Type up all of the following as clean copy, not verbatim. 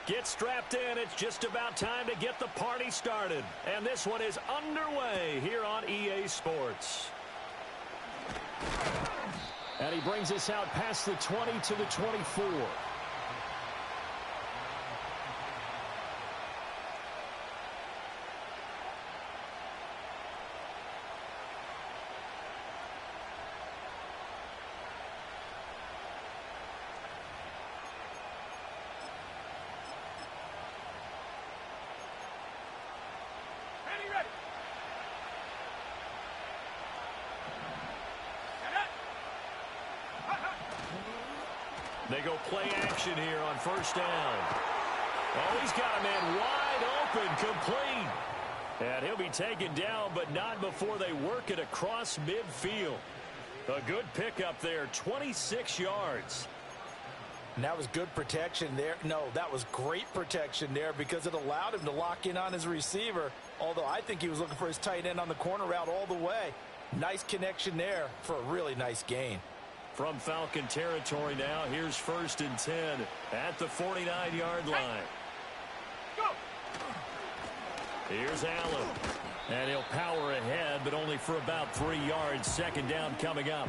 Get strapped in. It's just about time to get the party started. And this one is underway here on EA Sports. And he brings us out past the 20 to the 24. They go play action here on first down. Oh, he's got a man wide open, complete. And he'll be taken down, but not before they work it across midfield. A good pickup there, 26 yards. And that was good protection there. No, that was great protection there because it allowed him to lock in on his receiver, although I think he was looking for his tight end on the corner route all the way. Nice connection there for a really nice gain. From Falcon territory now, here's 1st and 10 at the 49-yard line. Go. Here's Allen. And he'll power ahead, but only for about 3 yards. 2nd down coming up.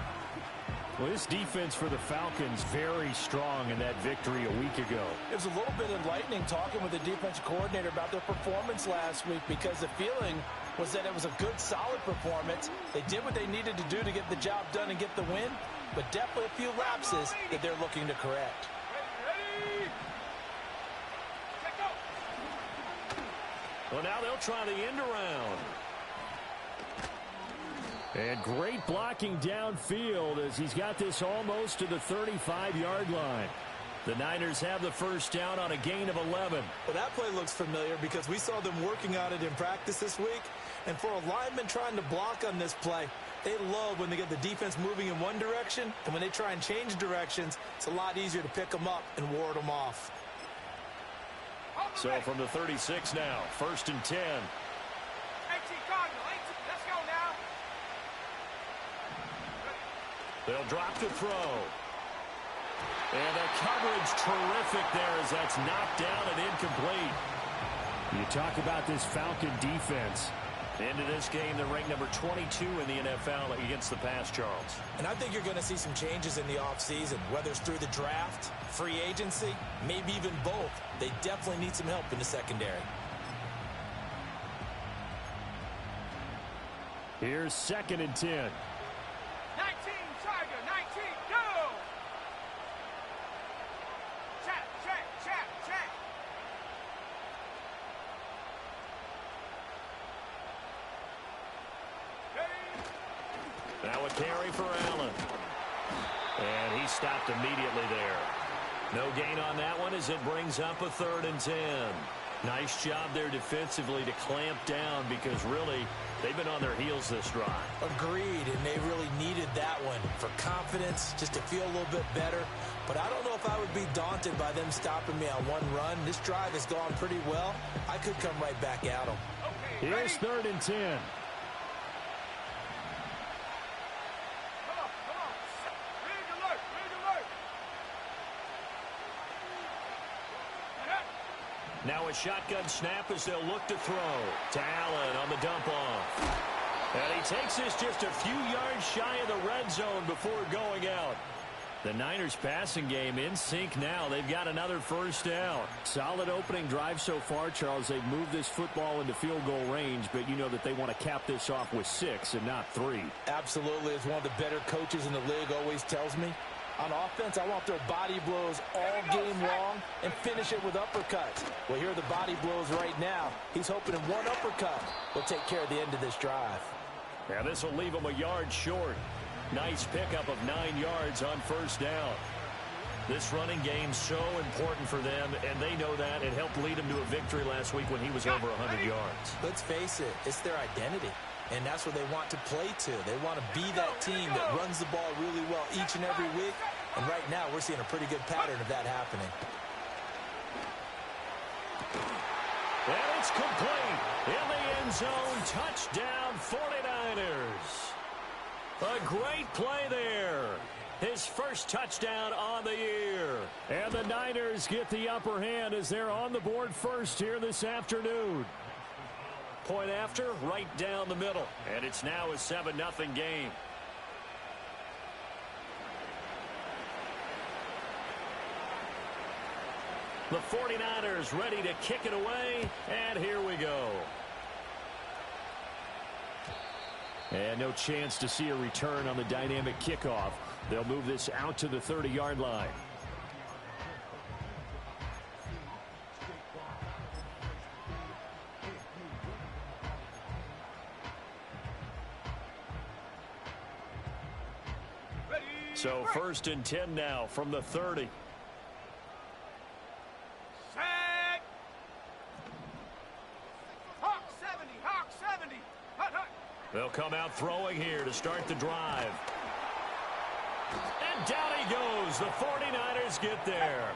Well, this defense for the Falcons very strong in that victory a week ago. It was a little bit enlightening talking with the defensive coordinator about their performance last week because the feeling was that it was a good, solid performance. They did what they needed to do to get the job done and get the win, but definitely a few lapses that they're looking to correct. Well, now they'll try the end around. And great blocking downfield as he's got this almost to the 35-yard line. The Niners have the first down on a gain of 11. Well, that play looks familiar because we saw them working on it in practice this week. And for a lineman trying to block on this play, they love when they get the defense moving in one direction. And when they try and change directions, it's a lot easier to pick them up and ward them off. So from the 36 now, 1st and 10. They'll drop to throw. And the coverage terrific there as that's knocked down and incomplete. You talk about this Falcon defense. Into this game, they're ranked number 22 in the NFL against the pass, Charles. And I think you're going to see some changes in the offseason, whether it's through the draft, free agency, maybe even both. They definitely need some help in the secondary. Here's 2nd and 10. 19, Tiger, 19, go! Check. Now a carry for Allen. And he stopped immediately there. No gain on that one as it brings up a 3rd and 10. Nice job there defensively to clamp down because really they've been on their heels this drive. Agreed, and they really needed that one for confidence, just to feel a little bit better. But I don't know if I would be daunted by them stopping me on one run. This drive has gone pretty well. I could come right back at them. Here's 3rd and 10. Now a shotgun snap as they'll look to throw. To Allen on the dump off. And he takes this just a few yards shy of the red zone before going out. The Niners passing game in sync now. They've got another first down. Solid opening drive so far, Charles. They've moved this football into field goal range, but you know that they want to cap this off with 6 and not 3. Absolutely. As one of the better coaches in the league always tells me, on offense, I want their body blows all game long and finish it with uppercuts. Well, here are the body blows right now. He's hoping in one uppercut will take care of the end of this drive. Now this will leave him a yard short. Nice pickup of 9 yards on first down. This running game's so important for them, and they know that. It helped lead them to a victory last week when he was over 100 yards. Let's face it, it's their identity. And that's what they want to play to. They want to be that team that runs the ball really well each and every week. And right now, we're seeing a pretty good pattern of that happening. And it's complete. In the end zone, touchdown 49ers. A great play there. His first touchdown on the year. And the Niners get the upper hand as they're on the board first here this afternoon. Point after, right down the middle. And it's now a 7-0 game. The 49ers ready to kick it away. And here we go. And no chance to see a return on the dynamic kickoff. They'll move this out to the 30-yard line. So 1st and 10 now from the 30. Set. Hawk 70, Hawk 70. Hut, hut. They'll come out throwing here to start the drive. And down he goes. The 49ers get there.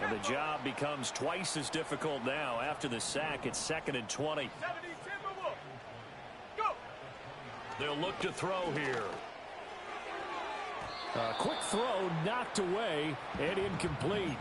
And the job becomes twice as difficult now after the sack. It's 2nd and 20. 70, Timberwolf. Go. They'll look to throw here. A quick throw knocked away and incomplete.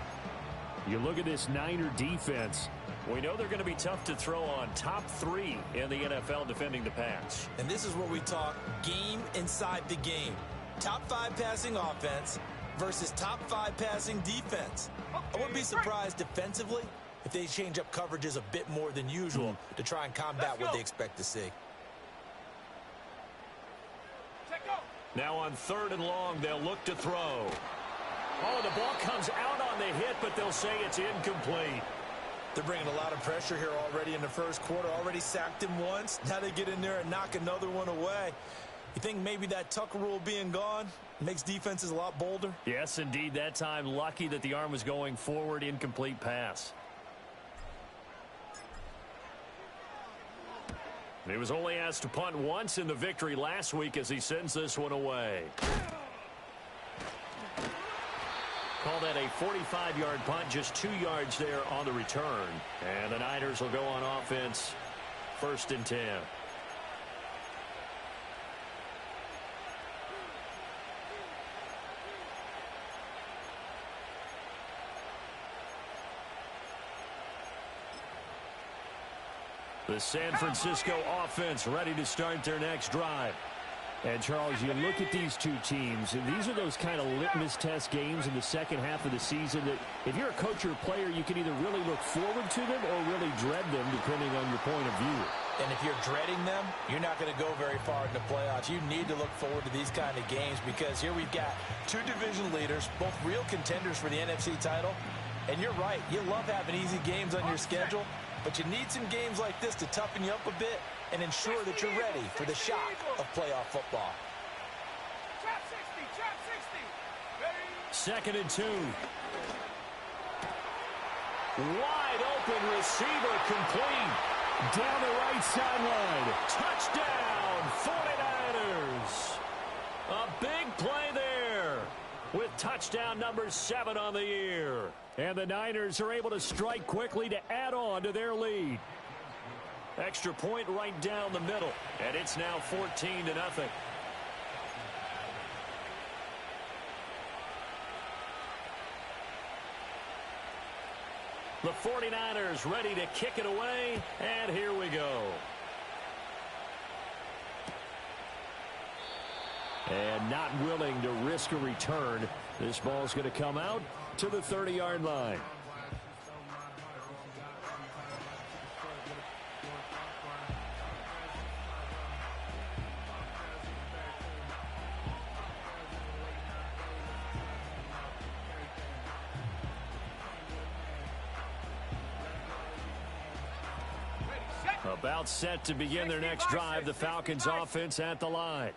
You look at this Niner defense. We know they're going to be tough to throw on. Top 3 in the NFL defending the pass. And this is where we talk game inside the game. Top 5 passing offense versus top 5 passing defense. I wouldn't be surprised defensively if they change up coverages a bit more than usual to try and combat what they expect to see. Check go. Now on 3rd and long, they'll look to throw. Oh, the ball comes out on the hit, but they'll say it's incomplete. They're bringing a lot of pressure here already in the first quarter. Already sacked him once. Now they get in there and knock another one away. You think maybe that Tucker rule being gone makes defenses a lot bolder? Yes, indeed. That time, lucky that the arm was going forward. Incomplete pass. He was only asked to punt once in the victory last week as he sends this one away. Call that a 45-yard punt, just 2 yards there on the return. And the Niners will go on offense, 1st and 10. The San Francisco offense ready to start their next drive. And, Charles, you look at these two teams, and these are those kind of litmus test games in the second half of the season that if you're a coach or a player, you can either really look forward to them or really dread them, depending on your point of view. And if you're dreading them, you're not going to go very far in the playoffs. You need to look forward to these kind of games because here we've got 2 division leaders, both real contenders for the NFC title. And you're right, you love having easy games on your schedule, but you need some games like this to toughen you up a bit and ensure that you're ready for the shock of playoff football. Trap 60, trap 60. Ready. 2nd and 2. Wide open receiver complete. Down the right sideline. Touchdown, 49ers. A big play there with touchdown number 7 on the year. And the Niners are able to strike quickly to add on to their lead. Extra point right down the middle. And it's now 14-0. The 49ers ready to kick it away. And here we go. And not willing to risk a return. This ball's going to come out to the 30-yard line. About set to begin their next drive. The Falcons offense at the line.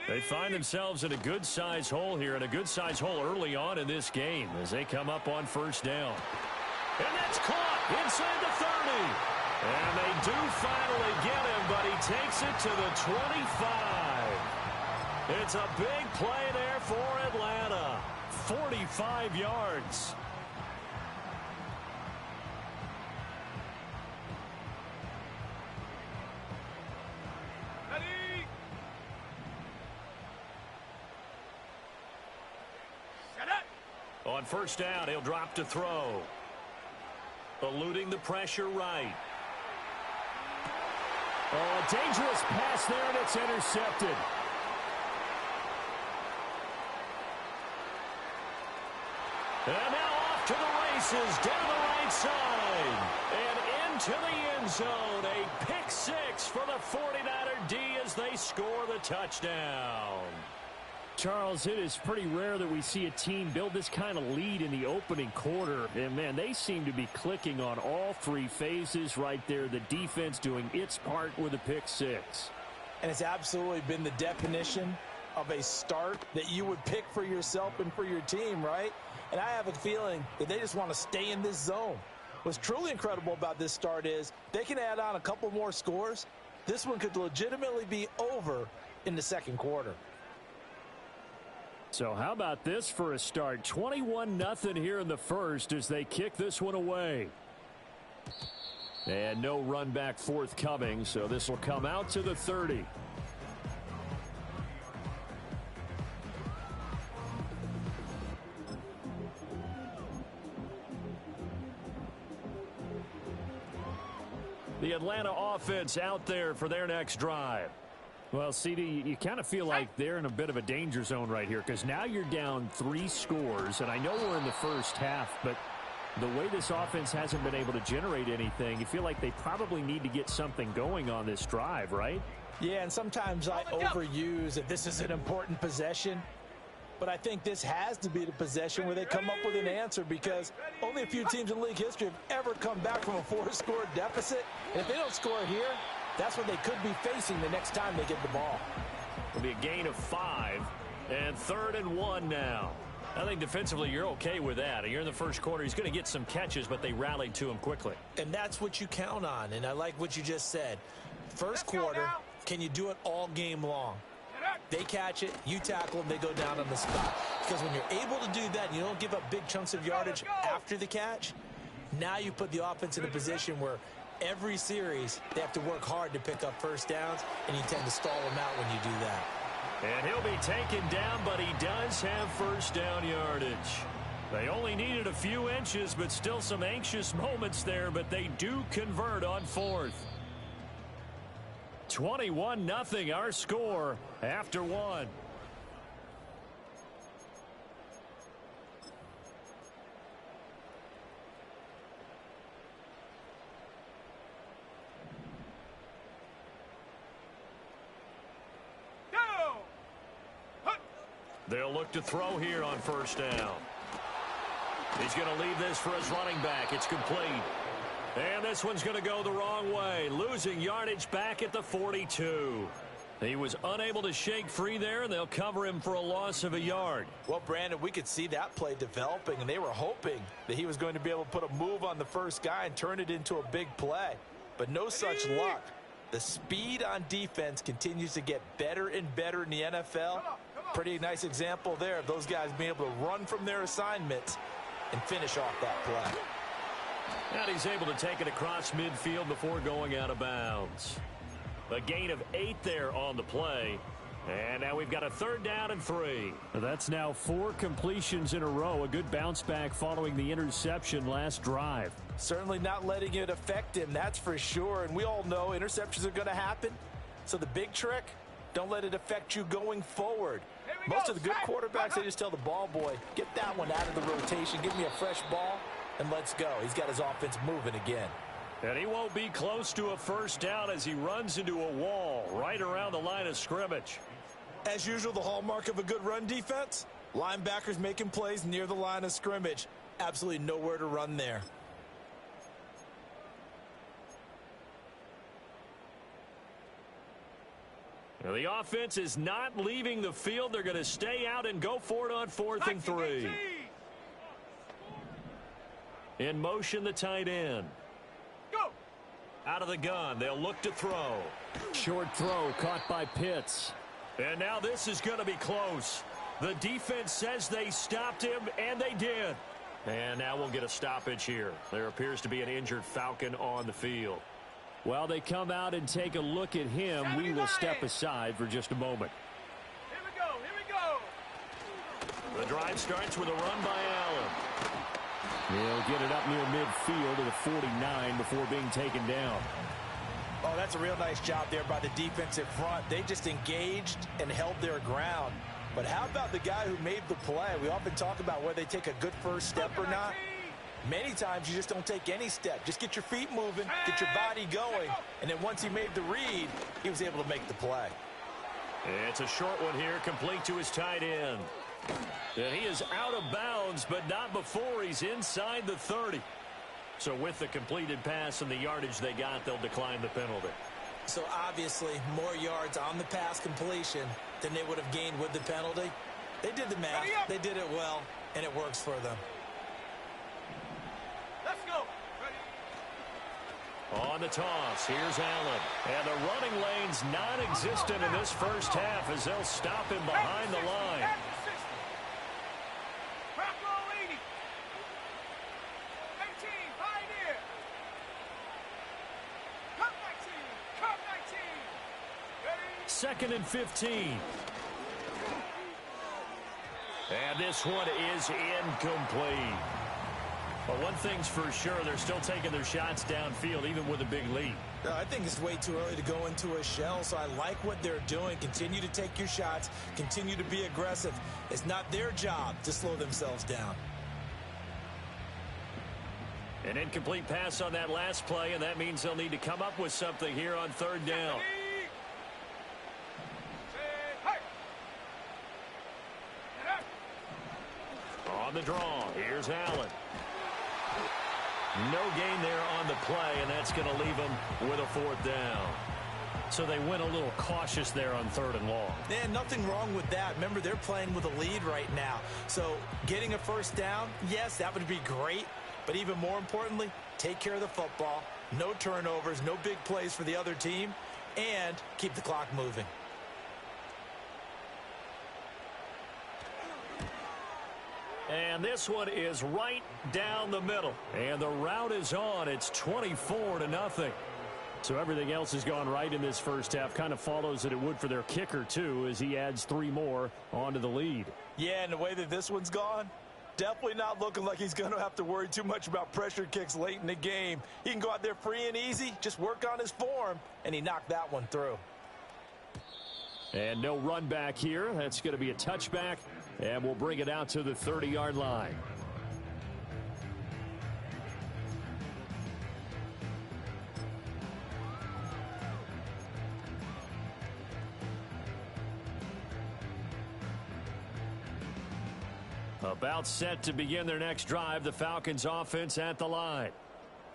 They find themselves in a good-sized hole here, and a good-sized hole early on in this game as they come up on 1st down. And that's caught inside the 30. And they do finally get him, but he takes it to the 25. It's a big play there for Atlanta. 45 yards. On first down, he'll drop to throw. Eluding the pressure right. Oh, a dangerous pass there, and it's intercepted. And now off to the races, down the right side. And into the end zone. A pick six for the 49er D as they score the touchdown. Charles, it is pretty rare that we see a team build this kind of lead in the opening quarter. And, man, they seem to be clicking on all three phases right there. The defense doing its part with a pick six. And it's absolutely been the definition of a start that you would pick for yourself and for your team, right? And I have a feeling that they just want to stay in this zone. What's truly incredible about this start is they can add on a couple more scores. This one could legitimately be over in the second quarter. So how about this for a start? 21-0 here in the first as they kick this one away. And no run back forthcoming, so this will come out to the 30. The Atlanta offense out there for their next drive. Well, CD, you kind of feel like they're in a bit of a danger zone right here because now you're down 3 scores, and I know we're in the first half, but the way this offense hasn't been able to generate anything, you feel like they probably need to get something going on this drive, right? Yeah, and sometimes I overuse that this is an important possession, but I think this has to be the possession where they come up with an answer because only a few teams in league history have ever come back from a 4-score deficit. And if they don't score here, that's what they could be facing the next time they get the ball. It'll be a gain of 5 and 3rd and 1 now. I think defensively you're okay with that. You're in the first quarter. He's going to get some catches, but they rallied to him quickly. And that's what you count on, and I like what you just said. First quarter, can you do it all game long? They catch it, you tackle them, they go down on the spot. Because when you're able to do that and you don't give up big chunks of yardage after the catch, now you put the offense in a position where every series they have to work hard to pick up first downs, and you tend to stall them out when you do that. And he'll be taken down, but he does have first down yardage. They only needed a few inches, but still some anxious moments there, but they do convert on 4th. 21-0 our score after 1. They'll look to throw here on first down. He's going to leave this for his running back. It's complete. And this one's going to go the wrong way, losing yardage back at the 42. He was unable to shake free there, and they'll cover him for a loss of a yard. Well, Brandon, we could see that play developing, and they were hoping that he was going to be able to put a move on the first guy and turn it into a big play. But no such luck. The speed on defense continues to get better and better in the NFL. Pretty nice example there of those guys being able to run from their assignments and finish off that play. And he's able to take it across midfield before going out of bounds. A gain of 8 there on the play. And now we've got a 3rd down and 3. That's now 4 completions in a row. A good bounce back following the interception last drive. Certainly not letting it affect him, that's for sure. And we all know interceptions are going to happen. So the big trick, don't let it affect you going forward. Most of the good quarterbacks, they just tell the ball boy, get that one out of the rotation, give me a fresh ball, and let's go. He's got his offense moving again. And he won't be close to a first down as he runs into a wall right around the line of scrimmage. As usual, the hallmark of a good run defense, linebackers making plays near the line of scrimmage. Absolutely nowhere to run there. Now the offense is not leaving the field. They're going to stay out and go for it on 4th and 3. In motion, the tight end. Go! Out of the gun, they'll look to throw. Short throw caught by Pitts. And now this is going to be close. The defense says they stopped him, and they did. And now we'll get a stoppage here. There appears to be an injured Falcon on the field. While they come out and take a look at him, we will step aside for just a moment. Here we go, here we go. The drive starts with a run by Allen. He'll get it up near midfield to the 49 before being taken down. Oh, that's a real nice job there by the defensive front. They just engaged and held their ground. But how about the guy who made the play? We often talk about whether they take a good first step or not. Many times you just don't take any step. Just get your feet moving, get your body going, and then once he made the read, he was able to make the play. It's a short one here, complete to his tight end. And he is out of bounds, but not before he's inside the 30. So with the completed pass and the yardage they got, they'll decline the penalty. So obviously more yards on the pass completion than they would have gained with the penalty. They did the math, they did it well, and it works for them. Let's go. Ready. On the toss, here's Allen. And the running lane's non-existent in this first half as they'll stop him behind the line. Crack roll 80. 18, pioneer. Cut 19. Cut 19. Ready. 2nd and 15. And this one is incomplete. But one thing's for sure, they're still taking their shots downfield, even with a big lead. I think it's way too early to go into a shell, so I like what they're doing. Continue to take your shots. Continue to be aggressive. It's not their job to slow themselves down. An incomplete pass on that last play, and that means they'll need to come up with something here on 3rd down. On the draw, here's Allen. No gain there on the play, and that's going to leave them with a 4th down. So they went a little cautious there on 3rd and long. And nothing wrong with that. Remember, they're playing with a lead right now. So getting a 1st down, yes, that would be great. But even more importantly, take care of the football. No turnovers, no big plays for the other team, and keep the clock moving. And this one is right down the middle. And the route is on. It's 24-0. So everything else has gone right in this first half. Kind of follows that it would for their kicker, too, as he adds 3 more onto the lead. Yeah, and the way that this one's gone, definitely not looking like he's going to have to worry too much about pressure kicks late in the game. He can go out there free and easy, just work on his form, and he knocked that one through. And no run back here. That's going to be a touchback. And we'll bring it out to the 30-yard line. About set to begin their next drive, the Falcons offense at the line.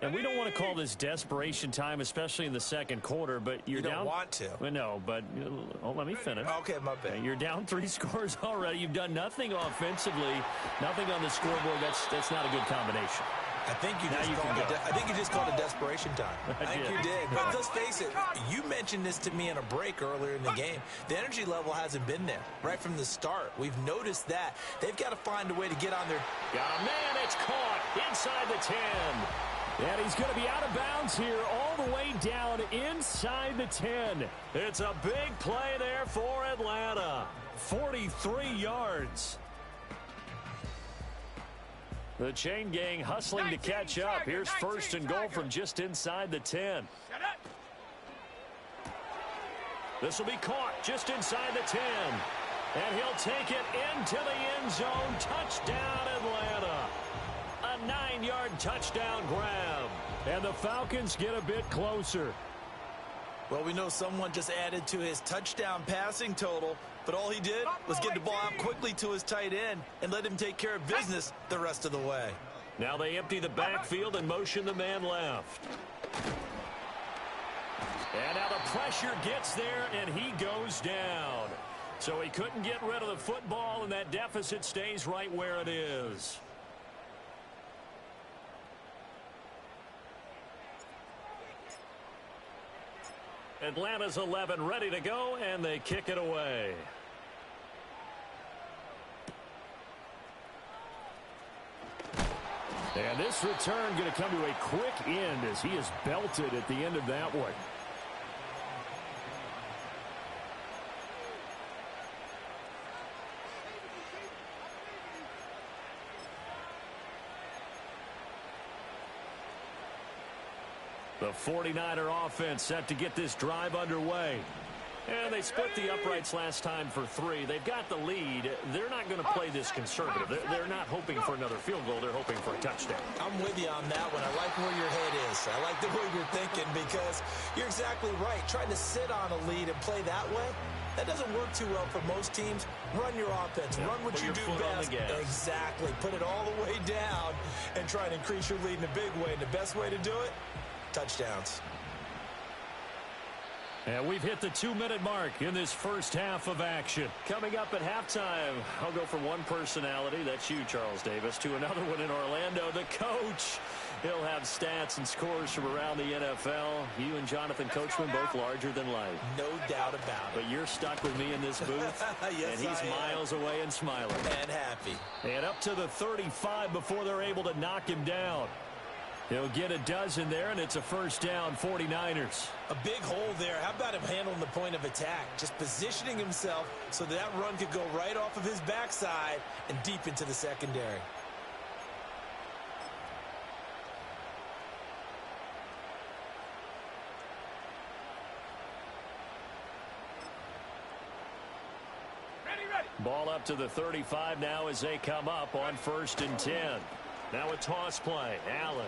And we don't want to call this desperation time, especially in the 2nd quarter, but you're you don't down. Want to. Well, no, but let me finish. Okay, my bad. You're down 3 scores already. You've done nothing offensively, nothing on the scoreboard. That's not a good combination. I think you just called it desperation time. I think you did. But let's face it, you mentioned this to me in a break earlier in the game. The energy level hasn't been there right from the start. We've noticed that. They've got to find a way to get on their... Got a man. It's caught inside the 10. And he's going to be out of bounds here all the way down inside the 10. It's a big play there for Atlanta. 43 yards. The chain gang hustling to catch up. Here's 1st and goal from just inside the 10. This will be caught just inside the 10. And he'll take it into the end zone. Touchdown, Atlanta. A 9-yard touchdown grab. And the Falcons get a bit closer. Well, we know someone just added to his touchdown passing total, but all he did was get the ball out quickly to his tight end and let him take care of business the rest of the way. Now they empty the backfield and motion the man left. And now the pressure gets there, and he goes down. So he couldn't get rid of the football, and that deficit stays right where it is. Atlanta's 11 ready to go, and they kick it away. And this return going to come to a quick end as he is belted at the end of that one. The 49er offense set to get this drive underway. And they split the uprights last time for 3. They've got the lead. They're not going to play this conservative. They're not hoping for another field goal. They're hoping for a touchdown. I'm with you on that one. I like where your head is. I like the way you're thinking because you're exactly right. Trying to sit on a lead and play that way, that doesn't work too well for most teams. Run your offense. Run what you do best. Exactly. Put it all the way down and try and increase your lead in a big way. And the best way to do it, touchdowns. And we've hit the 2-minute mark in this first half of action. Coming up at halftime, I'll go from one personality, that's you, Charles Davis, to another one in Orlando, the coach. He'll have stats and scores from around the NFL. You and Jonathan Coachman both larger than life. No doubt about it. But you're stuck with me in this booth. Yes, and he's miles away and smiling. And happy. And up to the 35 before they're able to knock him down. He'll get a dozen there, and it's a first down, 49ers. A big hole there. How about him handling the point of attack? Just positioning himself so that run could go right off of his backside and deep into the secondary. Ready. Ball up to the 35 now as they come up on 1st and 10. Now a toss play. Allen.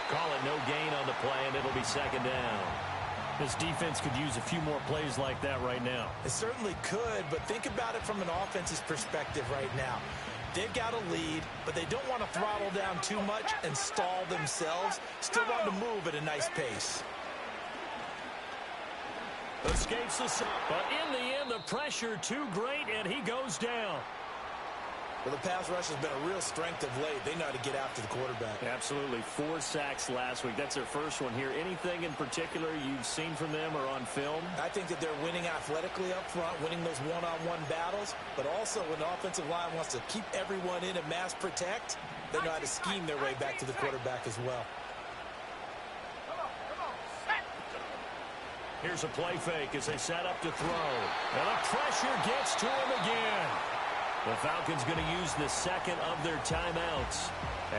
Call it no gain on the play, and it'll be 2nd down. This defense could use a few more plays like that right now. It certainly could, but think about it from an offense's perspective right now. They've got a lead, but they don't want to throttle down too much and stall themselves. Still want to move at a nice pace. Escapes the... But in the end, the pressure too great, and he goes down. Well, the pass rush has been a real strength of late. They know how to get after the quarterback. Absolutely. 4 sacks last week. That's their first one here. Anything in particular you've seen from them or on film? I think that they're winning athletically up front, winning those one-on-one battles, but also when the offensive line wants to keep everyone in and mass protect, they know how to scheme their way back to the quarterback as well. Here's a play fake as they set up to throw. And the pressure gets to him again. The Falcons going to use the second of their timeouts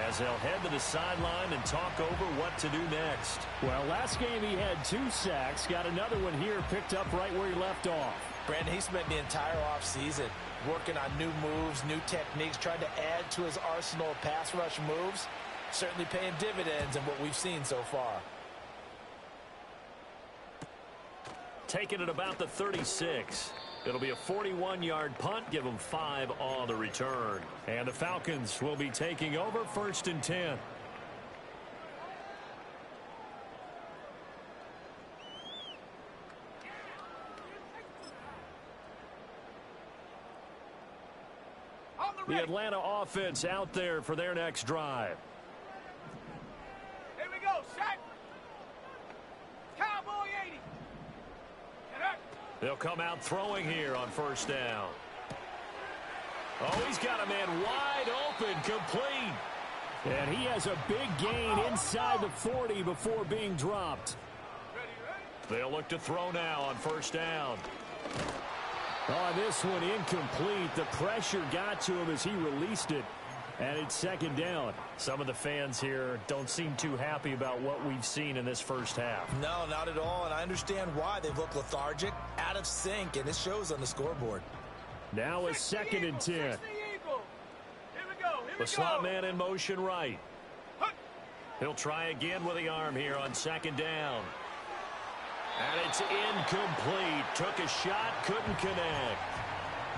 as they'll head to the sideline and talk over what to do next. Well, last game he had 2 sacks. Got another one here picked up right where he left off. Brandon, he spent the entire offseason working on new moves, new techniques, trying to add to his arsenal of pass rush moves. Certainly paying dividends in what we've seen so far. Taking it about the 36. It'll be a 41-yard punt. Give them 5 on the return. And the Falcons will be taking over 1st and 10. The Atlanta offense out there for their next drive. Here we go, set. Cowboy 80. They'll come out throwing here on 1st down. Oh, he's got a man wide open, complete. And he has a big gain inside the 40 before being dropped. They'll look to throw now on 1st down. Oh, this one incomplete. The pressure got to him as he released it. And it's 2nd down. Some of the fans here don't seem too happy about what we've seen in this first half. No, not at all, and I understand why. They look lethargic, out of sync, and it shows on the scoreboard. Now a 2nd and 10. The slot man in motion right. He'll try again with the arm here on 2nd down. And it's incomplete. Took a shot, couldn't connect.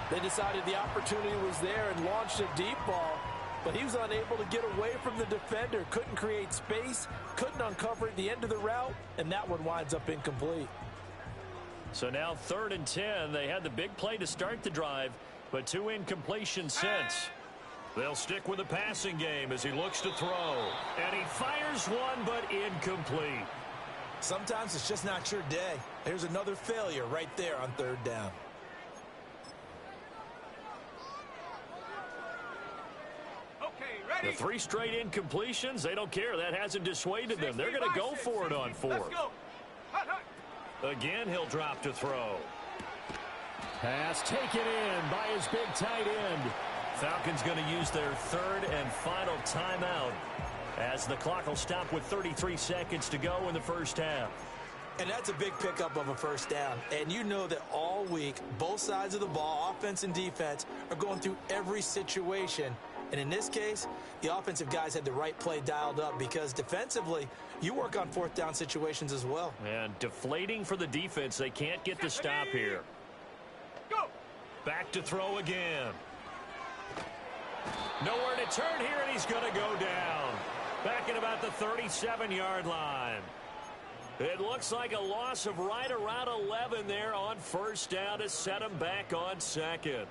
They decided the opportunity was there and launched a deep ball. But he was unable to get away from the defender, couldn't create space, couldn't uncover at the end of the route, and that one winds up incomplete. So now 3rd and 10. They had the big play to start the drive, but 2 incompletions since. They'll stick with the passing game as he looks to throw. And he fires one, but incomplete. Sometimes it's just not your day. Here's another failure right there on 3rd down. The 3 straight incompletions, they don't care. That hasn't dissuaded them. They're going to go for it on 4th. Again, he'll drop to throw. Pass taken in by his big tight end. Falcons going to use their 3rd and final timeout as the clock will stop with 33 seconds to go in the first half. And that's a big pickup of a first down. And you know that all week, both sides of the ball, offense and defense, are going through every situation. And in this case, the offensive guys had the right play dialed up because defensively, you work on fourth down situations as well. And deflating for the defense. They can't get the stop here. Go. Back to throw again. Nowhere to turn here, and he's going to go down. Back at about the 37-yard line. It looks like a loss of right around 11 there on first down to set him back on second.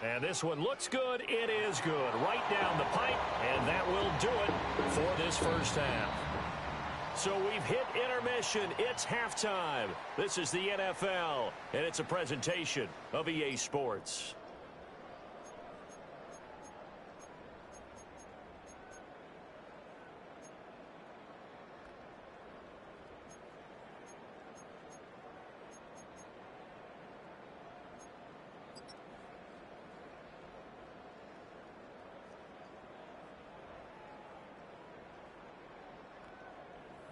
And this one looks good. It is good. Right down the pipe, and that will do it for this first half. So we've hit intermission. It's halftime. This is the NFL, and it's a presentation of EA Sports.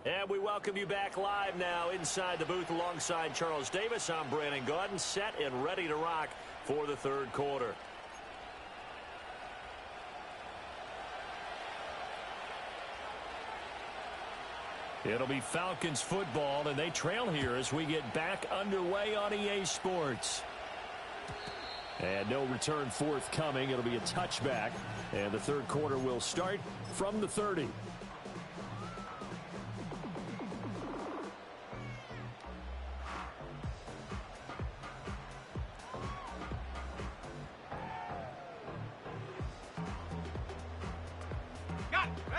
And we welcome you back live now inside the booth alongside Charles Davis. I'm Brandon Gaudin, set and ready to rock for the third quarter. It'll be Falcons football, and they trail here as we get back underway on EA Sports. And no return forthcoming. It'll be a touchback, and the third quarter will start from the 30.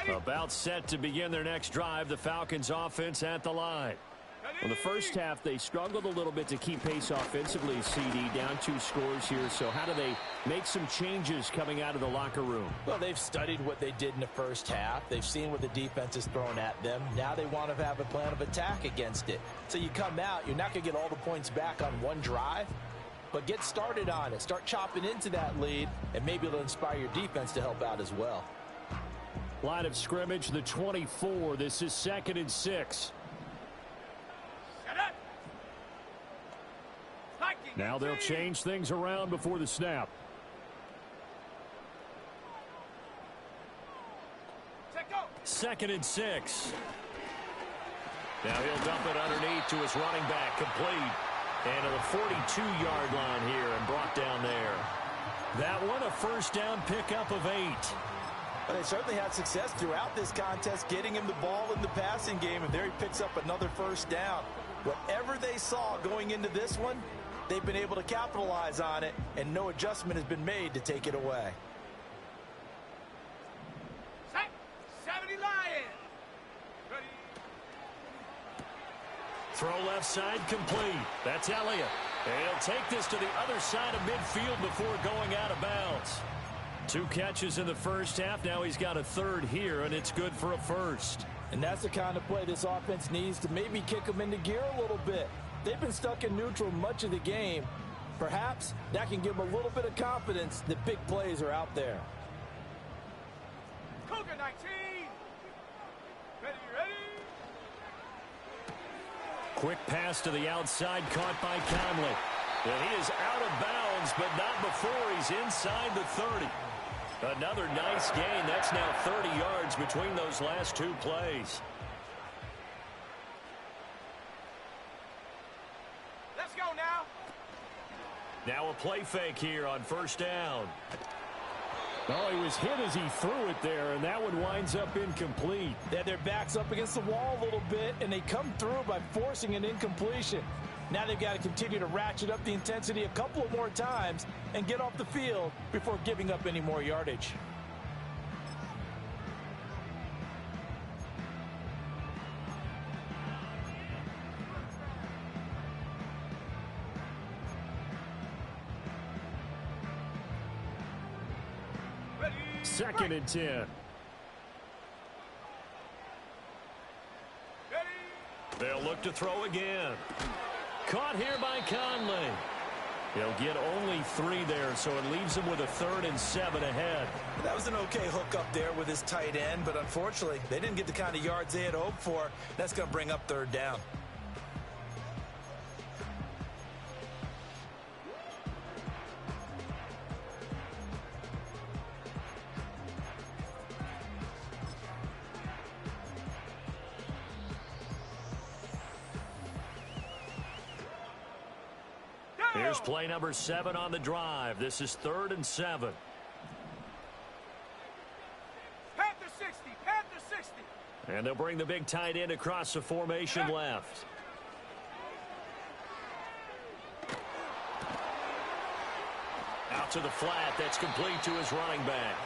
About set to begin their next drive, the Falcons offense at the line. Well, the first half, they struggled a little bit to keep pace offensively, CD, down 2 scores here. So how do they make some changes coming out of the locker room? Well, they've studied what they did in the first half. They've seen what the defense has thrown at them. Now they want to have a plan of attack against it. So you come out, you're not going to get all the points back on one drive, but get started on it. Start chopping into that lead, and maybe it'll inspire your defense to help out as well. Line of scrimmage, the 24. This is 2nd and 6. Now they'll change things around before the snap. Second and 6. Now he'll dump it underneath to his running back, complete. And to the 42-yard line here and brought down there. That one a first down pickup of 8. But they certainly had success throughout this contest, getting him the ball in the passing game, and there he picks up another first down. Whatever they saw going into this one, they've been able to capitalize on it, and no adjustment has been made to take it away. 70 Lions. Ready. Throw left side complete. That's Elliott. And he'll take this to the other side of midfield before going out of bounds. 2 catches in the first half. Now he's got a third here, and it's good for a first. And that's the kind of play this offense needs to maybe kick them into gear a little bit. They've been stuck in neutral much of the game. Perhaps that can give them a little bit of confidence that big plays are out there. Cougar 19. Ready. Quick pass to the outside, caught by Conley. And he is out of bounds, but not before he's inside the 30. Another nice gain. That's now 30 yards between those last 2 plays. Let's go now. Now a play fake here on first down. Oh, he was hit as he threw it there, and that one winds up incomplete. They had their backs up against the wall a little bit, and they come through by forcing an incompletion. Now they've got to continue to ratchet up the intensity a couple of more times and get off the field before giving up any more yardage. Ready. 2nd and 10. Ready. They'll look to throw again. Caught here by Conley. He'll get only 3 there, so it leaves him with a 3rd and 7 ahead. That was an okay hook up there with his tight end, but unfortunately, they didn't get the kind of yards they had hoped for. That's going to bring up 3rd down. Here's play number 7 on the drive. This is 3rd and 7. Panther 60, Panther 60. And they'll bring the big tight end across the formation left. Out to the flat. That's complete to his running back.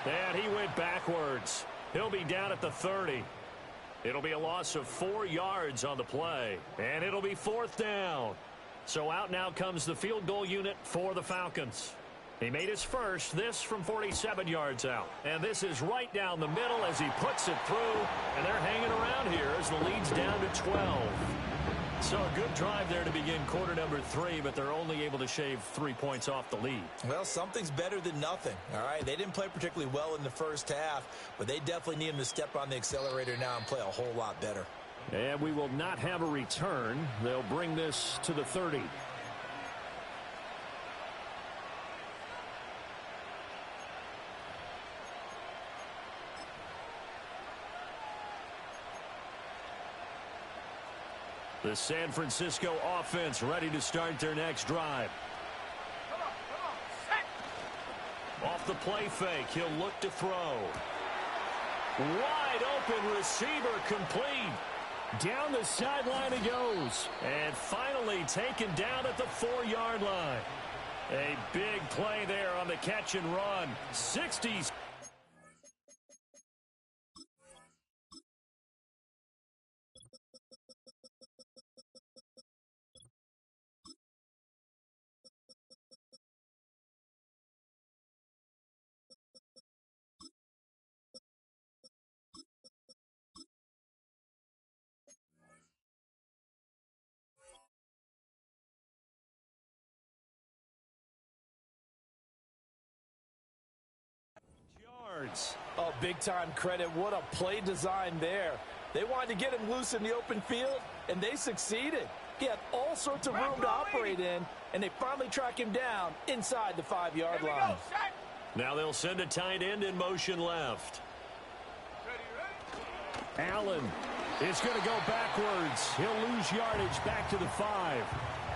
And he went backwards. He'll be down at the 30. It'll be a loss of 4 yards on the play. And it'll be 4th down. So out now comes the field goal unit for the Falcons. He made his first, this from 47 yards out. And this is right down the middle as he puts it through. And they're hanging around here as the lead's down to 12. So a good drive there to begin quarter number 3, but they're only able to shave 3 points off the lead. Well, something's better than nothing, all right? They didn't play particularly well in the first half, but they definitely need him to step on the accelerator now and play a whole lot better. And we will not have a return. They'll bring this to the 30. The San Francisco offense ready to start their next drive. Come on, set. Off the play fake, he'll look to throw. Wide open receiver complete. Down the sideline he goes. And finally taken down at the 4-yard line. A big play there on the catch and run. 60s. Oh, big-time credit. What a play design there. They wanted to get him loose in the open field, and they succeeded. He had all sorts of room to operate in, and they finally track him down inside the 5-yard line. Now they'll send a tight end in motion left. Allen is going to go backwards. He'll lose yardage back to the 5.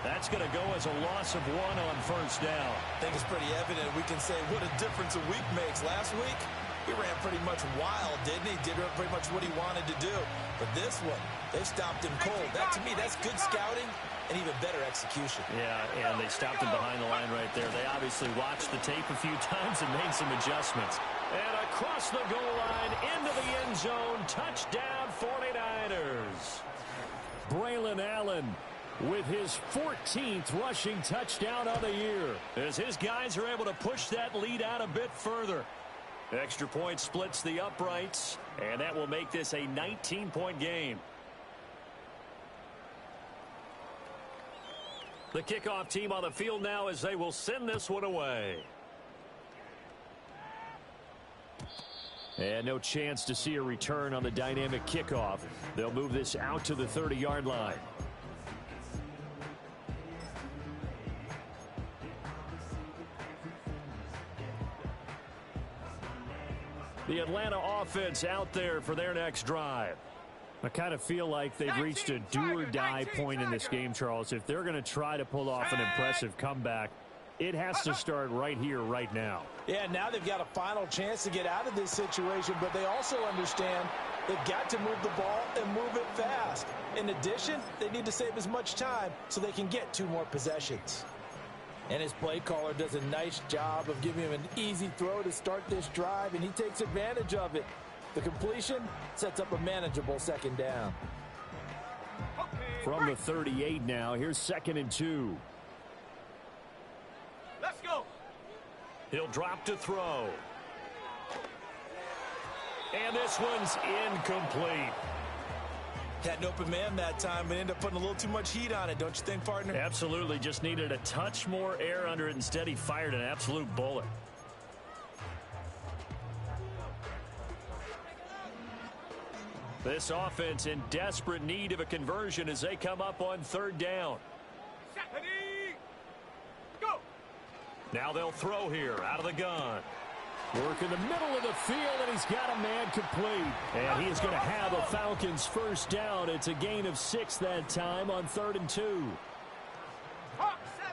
That's going to go as a loss of 1 on 1st down. I think it's pretty evident. We can say what a difference a week makes. Last week, he ran pretty much wild, didn't he? Did pretty much what he wanted to do. But this one, they stopped him cold. That, to me, that's good scouting and even better execution. Yeah, and they stopped him behind the line right there. They obviously watched the tape a few times and made some adjustments. And across the goal line, into the end zone, touchdown 49ers. Braylon Allen with his 14th rushing touchdown of the year, as his guys are able to push that lead out a bit further. Extra point splits the uprights, and that will make this a 19-point game. The kickoff team on the field now as they will send this one away. And no chance to see a return on the dynamic kickoff. They'll move this out to the 30-yard line. The Atlanta offense out there for their next drive. I kind of feel like they've reached a do-or-die point in this game, Charles. If they're going to try to pull off an impressive comeback, it has to start right here, right now. Yeah, now they've got a final chance to get out of this situation, but they also understand they've got to move the ball and move it fast. In addition, they need to save as much time so they can get 2 more possessions. And his play caller does a nice job of giving him an easy throw to start this drive, and he takes advantage of it. The completion sets up a manageable 2nd down. From the 38 now, here's 2nd and 2. Let's go. He'll drop to throw. And this one's incomplete. Had an open man that time, but ended up putting a little too much heat on it, don't you think, partner? Absolutely. Just needed a touch more air under it. Instead, he fired an absolute bullet. This offense in desperate need of a conversion as they come up on third down. Ready, go. Now they'll throw here out of the gun. Work in the middle of the field, and he's got a man complete. And he is going to have a Falcons first down. It's a gain of 6 that time on 3rd and 2.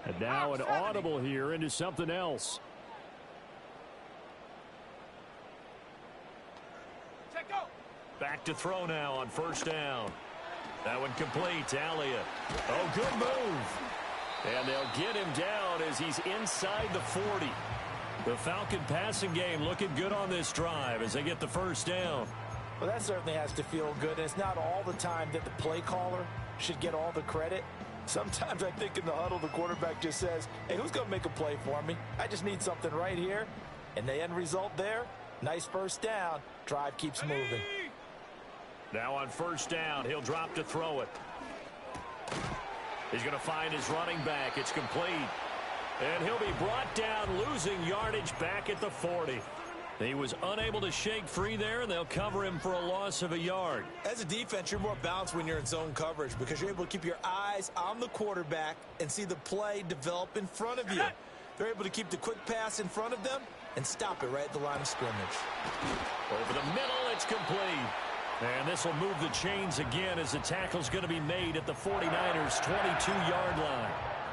And now an audible here into something else. Back to throw now on first down. That one complete to Elliott. Oh, good move. And they'll get him down as he's inside the 40. The Falcon passing game looking good on this drive as they get the first down. Well, that certainly has to feel good. And it's not all the time that the play caller should get all the credit. Sometimes I think in the huddle, the quarterback just says, hey, who's going to make a play for me? I just need something right here. And the end result there, nice first down. Drive keeps moving. Now on first down, he'll drop to throw it. He's going to find his running back. It's complete. And he'll be brought down, losing yardage back at the 40. He was unable to shake free there, and they'll cover him for a loss of a yard. As a defense, you're more balanced when you're in zone coverage because you're able to keep your eyes on the quarterback and see the play develop in front of you. They're able to keep the quick pass in front of them and stop it right at the line of scrimmage. Over the middle, it's complete. And this will move the chains again as the tackle's going to be made at the 49ers' 22-yard line.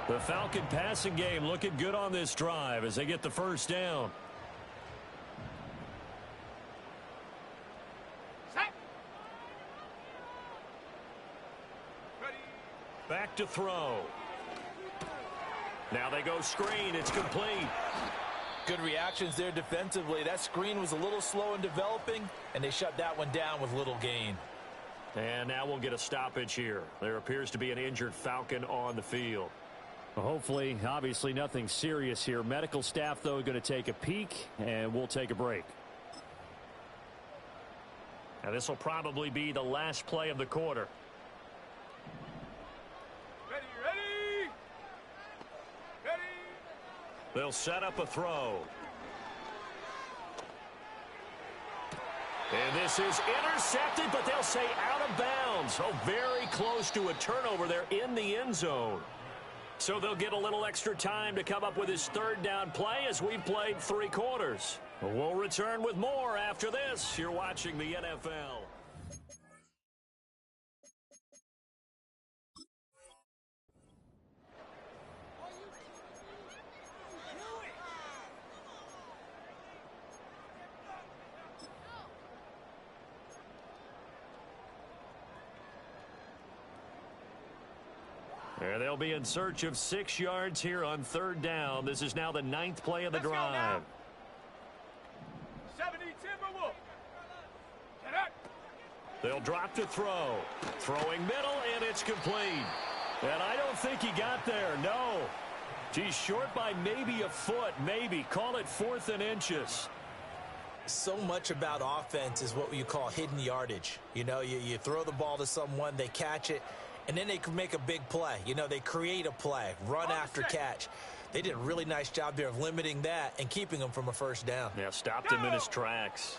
The Falcon passing game looking good on this drive as they get the first down. Set. Ready. Back to throw. Now they go screen. It's complete. Good reactions there defensively. That screen was a little slow in developing, and they shut that one down with little gain. And now we'll get a stoppage here. There appears to be an injured Falcon on the field. Well, hopefully, obviously nothing serious here. Medical staff, though, going to take a peek, and we'll take a break. Now this will probably be the last play of the quarter. Ready, ready. Ready. They'll set up a throw. And this is intercepted, but they'll say out of bounds. Oh, very close to a turnover there in the end zone. So they'll get a little extra time to come up with his third down play as we've played 3 quarters. We'll return with more after this. You're watching the NFL. And they'll be in search of 6 yards here on third down. This is now the 9th play of the drive. 70 Timberwolves. Get up. They'll drop to throw. Throwing middle, and it's complete. And I don't think he got there, no. He's short by maybe a foot, maybe. Call it 4th and inches. So much about offense is what you call hidden yardage. You know, you throw the ball to someone, they catch it, and then they can make a big play. You know, they create a play, run after catch. They did a really nice job there of limiting that and keeping him from a first down. Yeah, stopped him in his tracks.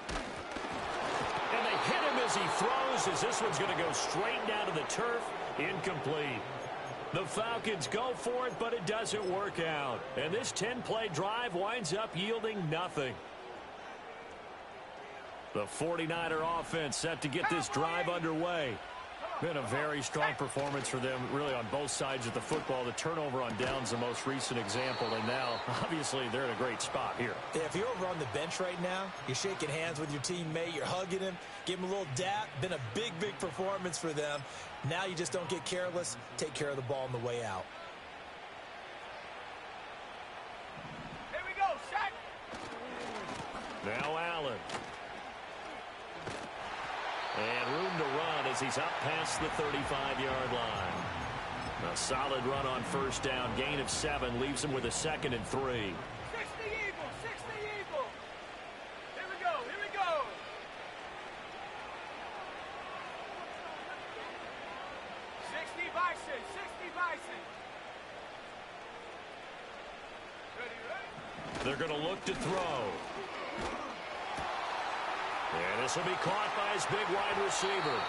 And they hit him as he throws, as this one's going to go straight down to the turf. Incomplete. The Falcons go for it, but it doesn't work out. And this 10-play drive winds up yielding nothing. The 49er offense set to get this drive underway. Been a very strong performance for them, really, on both sides of the football. The turnover on downs, the most recent example, and now, obviously, they're in a great spot here. Yeah, if you're over on the bench right now, you're shaking hands with your teammate, you're hugging him, give him a little dap. Been a big, big performance for them. Now you just don't get careless. Take care of the ball on the way out. Here we go, Shaq. Now Allen. And room to run as he's up past the 35-yard line. A solid run on first down. Gain of 7 leaves him with a 2nd and 3. 60 Eagles, 60 Eagles. Here we go, here we go. They're going to look to throw. And this will be caught by his big wide receiver.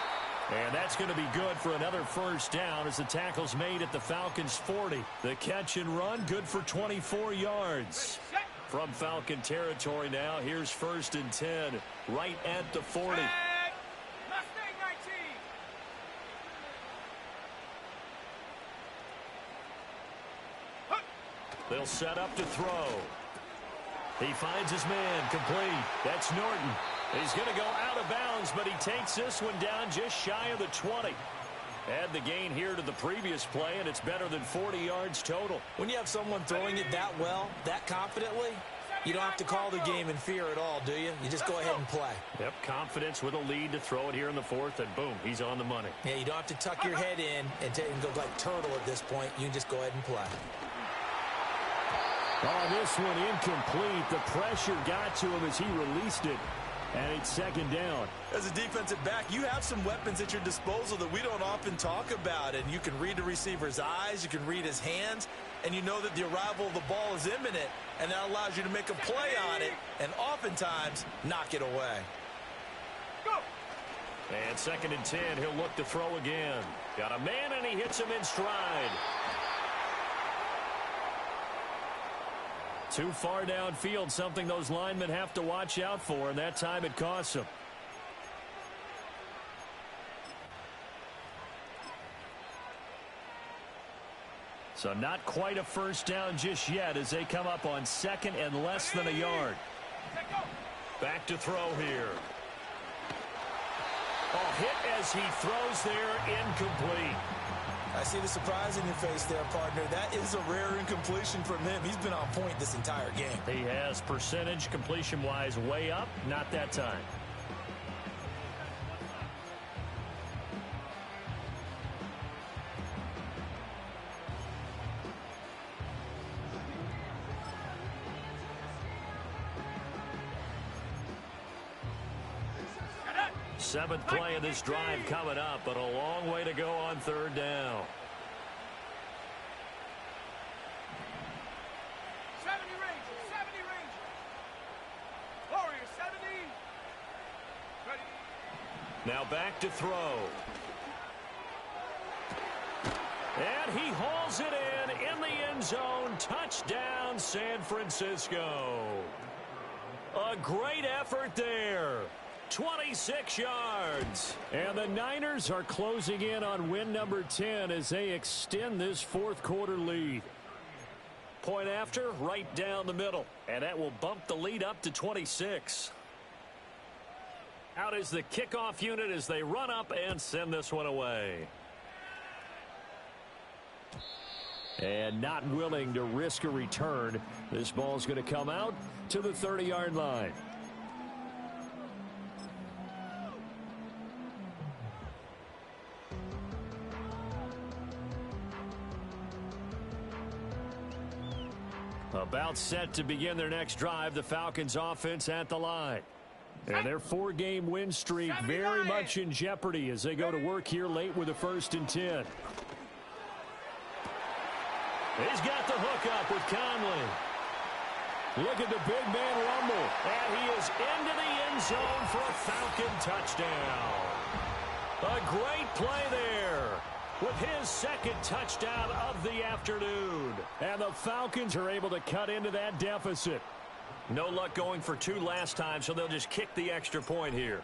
And that's going to be good for another first down as the tackle's made at the Falcons' 40. The catch and run, good for 24 yards. From Falcon territory now, here's 1st and 10, right at the 40. Mustang 19. They'll set up to throw. He finds his man, complete. That's Norton. He's going to go out of bounds, but he takes this one down just shy of the 20. Add the gain here to the previous play, and it's better than 40 yards total. When you have someone throwing it that well, that confidently, you don't have to call the game in fear at all, do you? You just go ahead and play. Yep, confidence with a lead to throw it here in the 4th, and boom, he's on the money. Yeah, you don't have to tuck your head in and go like turtle at this point. You can just go ahead and play. Oh, this one incomplete. The pressure got to him as he released it. And it's 2nd down. As a defensive back, you have some weapons at your disposal that we don't often talk about. And you can read the receiver's eyes, you can read his hands, and you know that the arrival of the ball is imminent. And that allows you to make a play on it and oftentimes knock it away. Go. And 2nd and 10, he'll look to throw again. Got a man, and he hits him in stride. Too far downfield, something those linemen have to watch out for, and that time it costs them. So not quite a first down just yet as they come up on 2nd and less than a yard. Back to throw here. Oh, hit as he throws there, incomplete. I see the surprise in your face there, partner. That is a rare incompletion from him. He's been on point this entire game. He has percentage completion-wise way up, not that time. Seventh play of this drive coming up, but a long way to go on 3rd down. 70 Rangers, 70 Rangers. Warriors, 70. Ready. Now back to throw. And he hauls it in the end zone. Touchdown, San Francisco. A great effort there. 26 yards. And the Niners are closing in on win number 10 as they extend this 4th quarter lead. Point after, right down the middle. And that will bump the lead up to 26. Out is the kickoff unit as they run up and send this one away. And not willing to risk a return. This ball's going to come out to the 30-yard line. About set to begin their next drive, the Falcons offense at the line. And their 4-game win streak very much in jeopardy as they go to work here late with a 1st and 10. He's got the hook up with Conley. Look at the big man rumble. And he is into the end zone for a Falcon touchdown. A great play there with his 2nd touchdown of the afternoon. And the Falcons are able to cut into that deficit. No luck going for 2 last time, so they'll just kick the extra point here.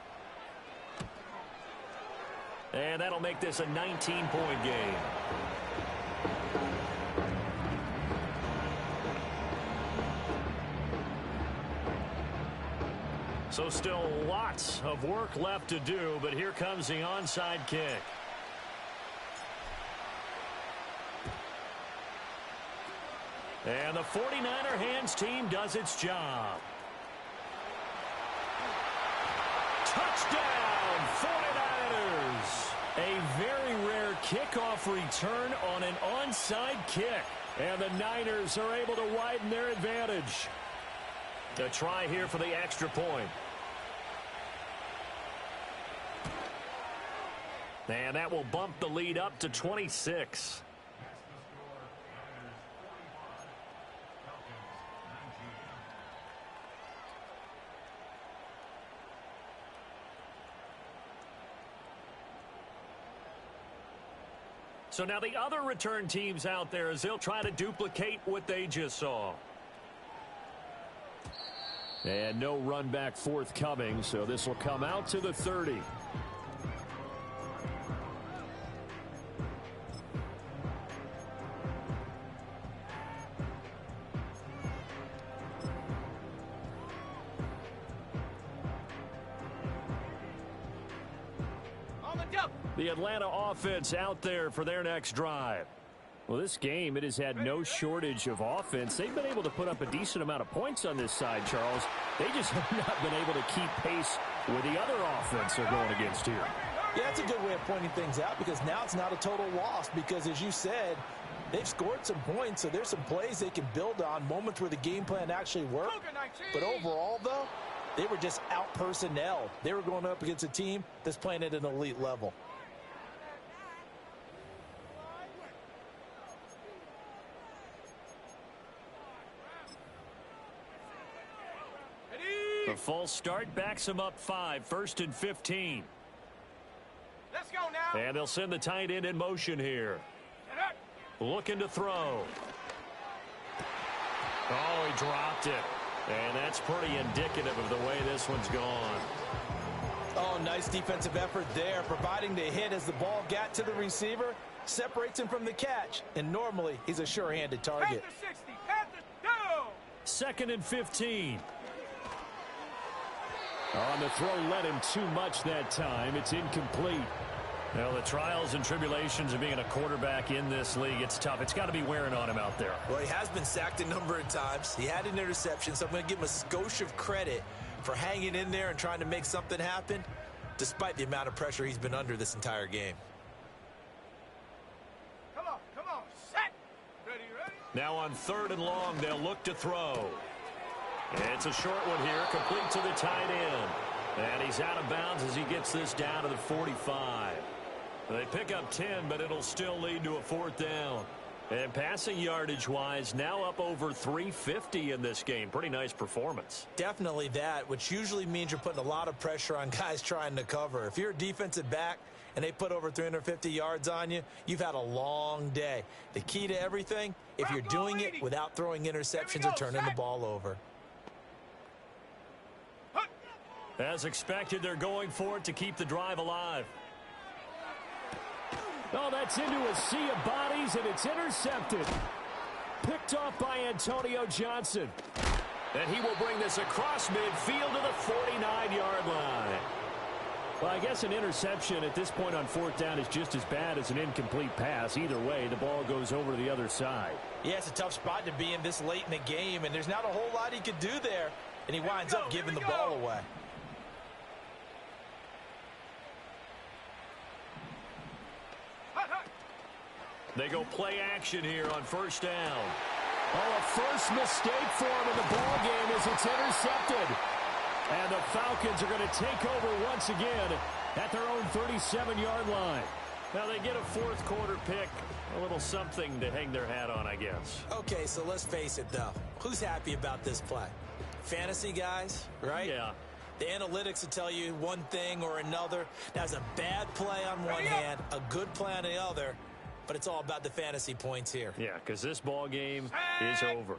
And that'll make this a 19-point game. So still lots of work left to do, but here comes the onside kick. And the 49er hands team does its job. Touchdown, 49ers! A very rare kickoff return on an onside kick. And the Niners are able to widen their advantage. A try here for the extra point. And that will bump the lead up to 26. So now the other return teams out there as they'll try to duplicate what they just saw. And no run back forthcoming, so this will come out to the 30. The Atlanta offense out there for their next drive. Well, this game, it has had no shortage of offense. They've been able to put up a decent amount of points on this side, Charles. They just have not been able to keep pace with the other offense they're going against here. Yeah, that's a good way of pointing things out because now it's not a total loss because, as you said, they've scored some points, so there's some plays they can build on, moments where the game plan actually worked. But overall, though, they were just out-personnelled. They were going up against a team that's playing at an elite level. The false start backs them up 5, 1st and 15. Let's go now. And they'll send the tight end in motion here. Looking to throw. Oh, he dropped it. And that's pretty indicative of the way this one's gone. Oh, nice defensive effort there, providing the hit as the ball got to the receiver, separates him from the catch, and normally he's a sure-handed target. Panther 60, Panther down. 2nd and 15. On the throw, led him too much that time. It's incomplete. Well, the trials and tribulations of being a quarterback in this league, it's tough. It's got to be wearing on him out there. Well, he has been sacked a number of times. He had an interception, so I'm going to give him a skosh of credit for hanging in there and trying to make something happen, despite the amount of pressure he's been under this entire game. Come on, set. Ready. Now on 3rd and long, they'll look to throw. It's a short one here, complete to the tight end. And he's out of bounds as he gets this down to the 45. They pick up 10, but it'll still lead to a 4th down. And passing yardage-wise, now up over 350 in this game. Pretty nice performance. Definitely that, which usually means you're putting a lot of pressure on guys trying to cover. If you're a defensive back and they put over 350 yards on you, you've had a long day. The key to everything, if you're doing it without throwing interceptions or turning the ball over. As expected, they're going for it to keep the drive alive. Oh, that's into a sea of bodies, and it's intercepted. Picked off by Antonio Johnson. And he will bring this across midfield to the 49-yard line. Well, I guess an interception at this point on 4th down is just as bad as an incomplete pass. Either way, the ball goes over to the other side. Yeah, it's a tough spot to be in this late in the game, and there's not a whole lot he could do there, and he winds up giving the ball away. They go play action here on 1st down. Oh, a first mistake for him in the ball game as it's intercepted. And the Falcons are going to take over once again at their own 37-yard line. Now they get a 4th quarter pick, a little something to hang their hat on, I guess. Okay, so let's face it, though. Who's happy about this play? Fantasy guys, right? Yeah. The analytics will tell you one thing or another. That's a bad play on one hand, a good play on the other. But it's all about the fantasy points here. Yeah, because this ball game is over.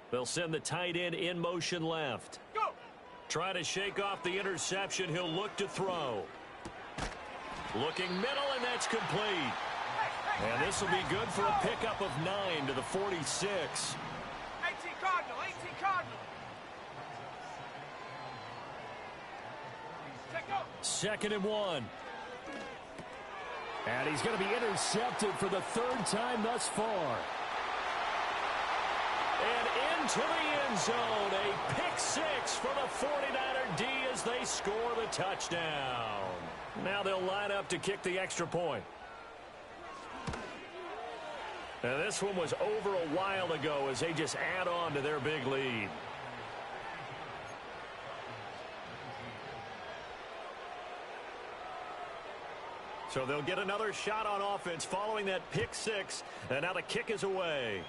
They'll send the tight end in motion left. Go. Try to shake off the interception. He'll look to throw. Looking middle, and that's complete. And this will be good for a pickup of 9 to the 46. 18 Cardinal. Check go. 2nd and 1. And he's going to be intercepted for the 3rd time thus far. And into the end zone. A pick 6 for the 49er D as they score the touchdown. Now they'll line up to kick the extra point. And this one was over a while ago as they just add on to their big lead. So they'll get another shot on offense following that pick 6. And now the kick is away.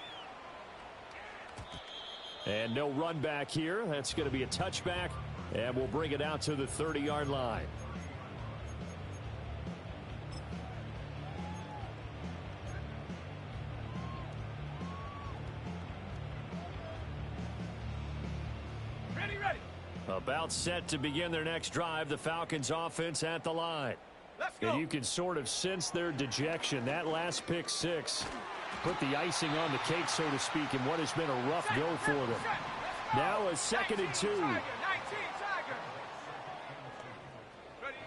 And no run back here. That's going to be a touchback. And we'll bring it out to the 30-yard line. About set to begin their next drive, the Falcons offense at the line. Let's go. And you can sort of sense their dejection. That last pick six put the icing on the cake, so to speak, in what has been a rough go for them. Now a 2nd and 2. 19 Tiger. Ready.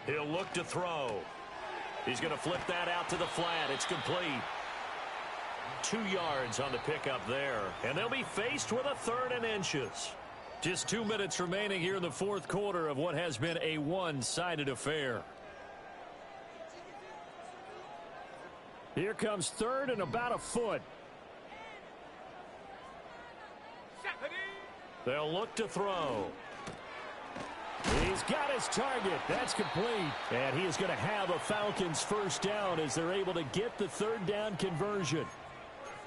He'll look to throw. He's going to flip that out to the flat. It's complete. 2 yards on the pickup there. And they'll be faced with a 3rd and inches. Just 2 minutes remaining here in the 4th quarter of what has been a one-sided affair. Here comes 3rd and about a foot. They'll look to throw. He's got his target. That's complete. And he is going to have a Falcons first down as they're able to get the 3rd down conversion.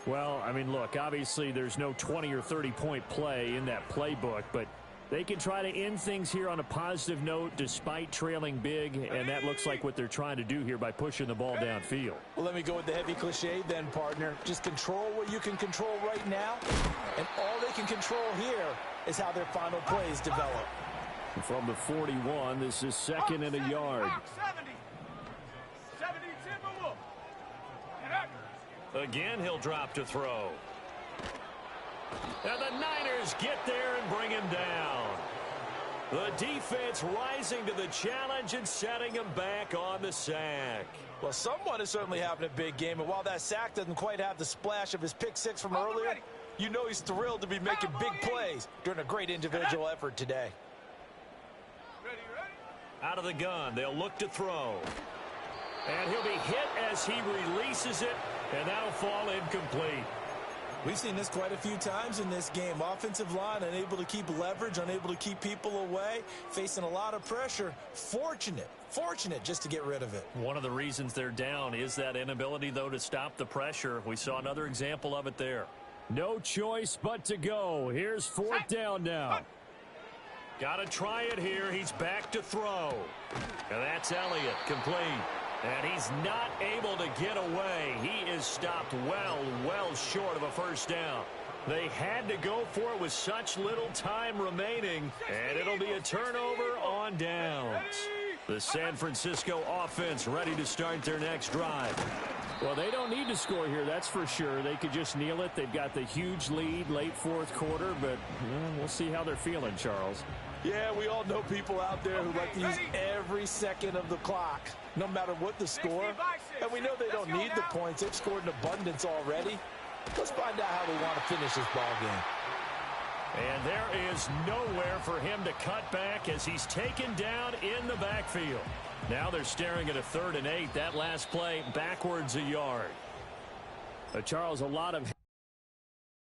Well, I mean, look, obviously there's no 20 or 30-point play in that playbook, but they can try to end things here on a positive note despite trailing big, and that looks like what they're trying to do here by pushing the ball downfield. Well, let me go with the heavy cliche then, partner. Just control what you can control right now, and all they can control here is how their final plays develop. From the 41, this is 2nd and a yard. 70 Timberwolf. Again, he'll drop to throw. And the Niners get there and bring him down. The defense rising to the challenge and setting him back on the sack. Well, someone is certainly having a big game, and while that sack doesn't quite have the splash of his pick six from earlier, you know he's thrilled to be making big plays during a great individual effort today. Ready. Out of the gun, they'll look to throw. And he'll be hit as he releases it, and that'll fall incomplete. We've seen this quite a few times in this game. Offensive line unable to keep leverage, unable to keep people away, facing a lot of pressure. Fortunate just to get rid of it. One of the reasons they're down is that inability, though, to stop the pressure. We saw another example of it there. No choice but to go. Here's 4th down now. Got to try it here. He's back to throw. And that's Elliott, complete. And he's not able to get away. He is stopped well short of a first down. They had to go for it with such little time remaining, and it'll be a turnover on downs. The San Francisco offense ready to start their next drive. Well, they don't need to score here, that's for sure. They could just kneel it. They've got the huge lead late 4th quarter, but we'll see how they're feeling, Charles. Yeah, we all know people out there who like to use every second of the clock, no matter what the score. And we know they don't need the points. They've scored in abundance already. Let's find out how they want to finish this ball game. And there is nowhere for him to cut back as he's taken down in the backfield. Now they're staring at a 3rd and 8. That last play backwards a yard. Charles, a lot of